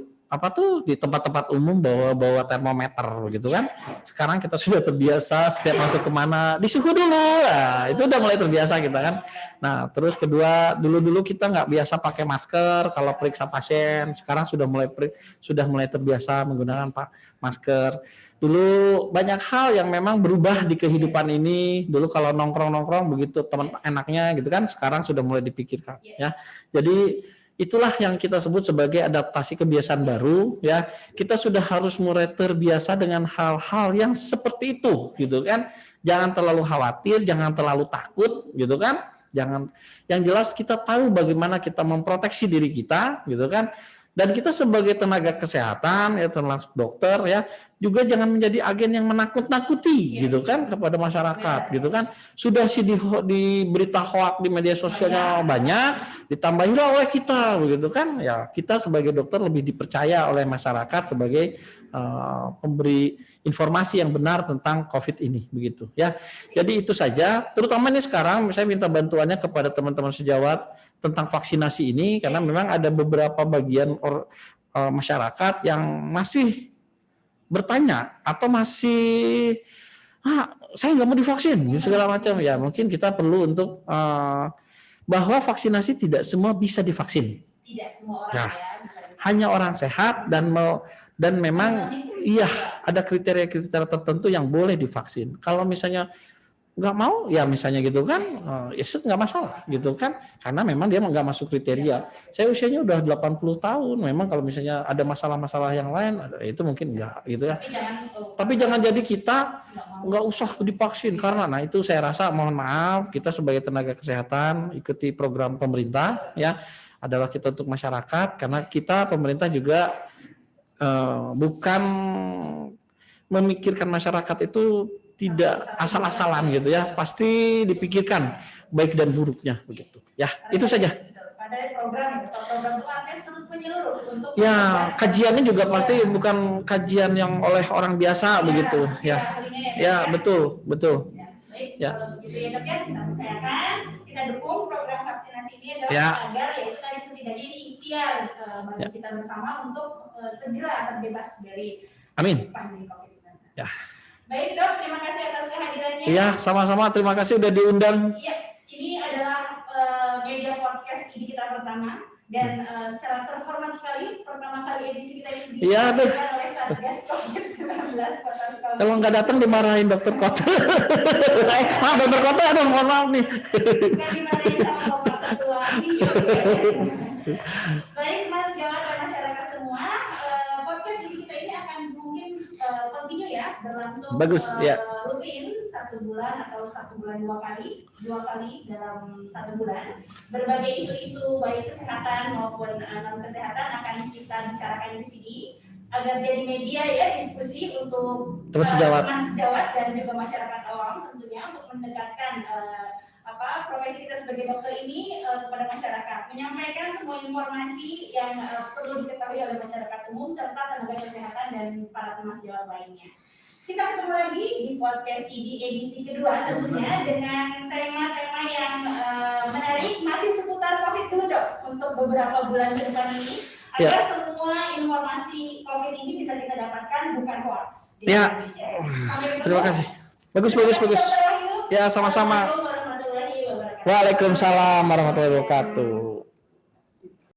tempat-tempat umum bawa termometer begitu kan. Sekarang kita sudah terbiasa, setiap masuk kemana disuhu dulu. Nah, itu udah mulai terbiasa kita kan. Nah, terus kedua, dulu kita nggak biasa pakai masker kalau periksa pasien. Sekarang sudah mulai terbiasa menggunakan masker. Dulu banyak hal yang memang berubah di kehidupan ini. Dulu kalau nongkrong begitu teman enaknya gitu kan, sekarang sudah mulai dipikirkan ya. Jadi itulah yang kita sebut sebagai adaptasi kebiasaan baru ya. Kita sudah harus mulai terbiasa dengan hal-hal yang seperti itu gitu kan. Jangan terlalu khawatir, jangan terlalu takut gitu kan. Yang jelas kita tahu bagaimana kita memproteksi diri kita gitu kan. Dan kita sebagai tenaga kesehatan ya, termasuk dokter ya, juga jangan menjadi agen yang menakut-nakuti gitu kan kepada masyarakat gitu kan. Sudah sih di berita hoak di media sosialnya banyak, ditambahilah oleh kita begitu kan. Ya, kita sebagai dokter lebih dipercaya oleh masyarakat sebagai pemberi informasi yang benar tentang COVID ini begitu ya. Jadi itu saja, terutama ini sekarang saya minta bantuannya kepada teman-teman sejawat tentang vaksinasi ini, karena memang ada beberapa bagian masyarakat yang masih bertanya atau masih saya nggak mau divaksin segala macam ya. Mungkin kita perlu untuk bahwa vaksinasi tidak semua bisa divaksin. Tidak semua orang Nah, ya bisa divaksin. hanya orang sehat dan memang iya ada kriteria-kriteria tertentu yang boleh divaksin. Kalau misalnya nggak mau ya misalnya gitu kan, ya nggak masalah gitu kan, karena memang dia nggak masuk kriteria. Saya usianya udah 80 tahun, memang kalau misalnya ada masalah-masalah yang lain itu mungkin enggak gitu ya. Tapi jangan jadi kita nggak usah divaksin karena nah itu saya rasa mohon maaf kita sebagai tenaga kesehatan ikuti program pemerintah ya, adalah kita untuk masyarakat, karena kita pemerintah juga bukan memikirkan masyarakat itu tidak asal-asalan gitu ya, pasti dipikirkan baik dan buruknya begitu ya. Itu saja Ada program itu artinya terus menyeluruh untuk ya, kajiannya juga pasti bukan kajian yang oleh orang biasa begitu ya. Ya betul Ya, baik, ya. kalau begitu ya dok ya, kita percayakan, kita dukung program vaksinasi ini adalah Ya. agar ya kita setidaknya ini ikhtiar bagi Ya. kita bersama untuk segera terbebas dari Amin. pandemi COVID-19. Ya. Baik dok, terima kasih atas kehadirannya. Iya, sama-sama, terima kasih udah diundang. Iya, ini adalah media podcast ini kita pertama dan secara terhormat sekali pertama kali edisi kita ini Iya, aduh. oleh Satgas COVID-19 Kota Sukabumi. Kalau nggak datang dimarahin dokter Kota. Maaf dokter Kota, aduh mohon maaf nih. Kan dimarahin sama Bapak Ketua. Baik Mas Gawat dan masyarakat semua, podcast ini kita ini akan mungkin continue ya, berlangsung Bagus, ya. rutin 1 bulan atau 1 bulan 2 kali dalam 1 bulan. Berbagai isu-isu baik kesehatan maupun non kesehatan akan kita bicarakan di sini agar jadi media ya diskusi untuk Teman sejawat. teman sejawat dan juga masyarakat awam tentunya untuk mendekatkan profesi kita sebagai dokter ini kepada masyarakat, menyampaikan semua informasi yang perlu diketahui oleh masyarakat umum serta tenaga kesehatan dan para teman sejawat lainnya. Kita ketemu lagi di podcast ini edisi kedua tentunya dengan tema-tema yang menarik masih seputar COVID dulu dok untuk beberapa bulan ke depan ini agar semua informasi COVID ini bisa kita dapatkan bukan hoax. Ya. Terima kasih. Bagus. Ya, sama-sama. Assalamualaikum warahmatullahi wabarakatuh. Waalaikumsalam warahmatullahi wabarakatuh.